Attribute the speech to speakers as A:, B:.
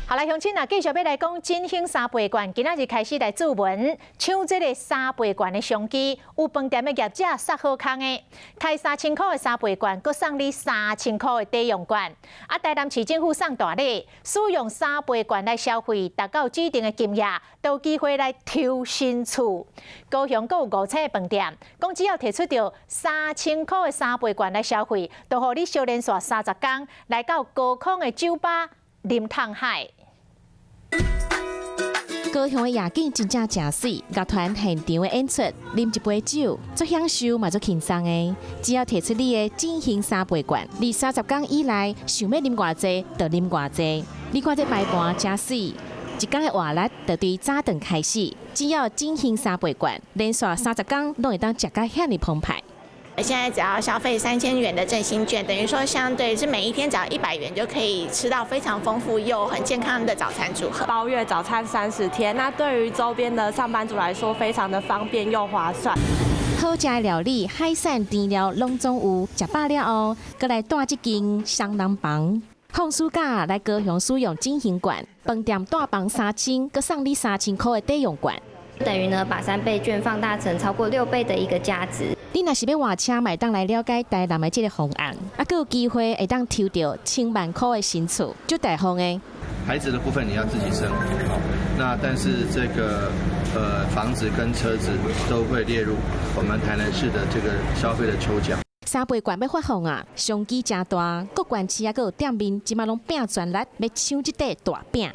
A: 好来，乡亲啊，继续要来讲振兴三倍券，今仔日开始来注文，抢这个三倍券的商机，有饭店的业者杀好康的，开3000块的三倍券，佮送你3000块的抵用券。啊，台南市政府送大礼，使用三倍券来消费，达到指定的金额，都有机会来抽新厝。高雄佮有5间的饭店，讲只要提出到3000块的三倍券来消费，就互你小连续30天来到高空的酒吧啉烫海。
B: 高雄的夜景真正真水，乐团现场的演出，啉一杯酒，足享受嘛足轻松的。只要提出你的振兴三倍券，你30天以内想要啉偌济就啉偌济。你看这排盘真水，一天的活力就对早顿开始。只要振兴三倍券，连续30天拢会当食到遐尼澎湃。
C: 现在只要消费3000元的振兴券，等于说相对是每一天只要100元就可以吃到非常丰富又很健康的早餐组合。
D: 包月早餐30天，那对于周边的上班族来说，非常的方便又划算。
B: 好食的料理、海产、甜料拢总有，食饱了后，搁来带一间双人房。放暑假来高雄使用振兴券，饭店带房3000，搁送你3000块的抵用券。
E: 等于呢，把3倍券放大成超过6倍的一个价值。
B: 你若是要换车，买当来了解台南的这个方案，啊，佮有机会会当抽到1000万块的新厝，就大方的。
F: 孩子的部分你要自己生，那但是这个房子跟车子都会列入我们台南市的这个消费的抽奖。
B: 三倍券要发放啊，商机真大，各县市啊，佮有店面，即马拢拼全力要抢这块大饼。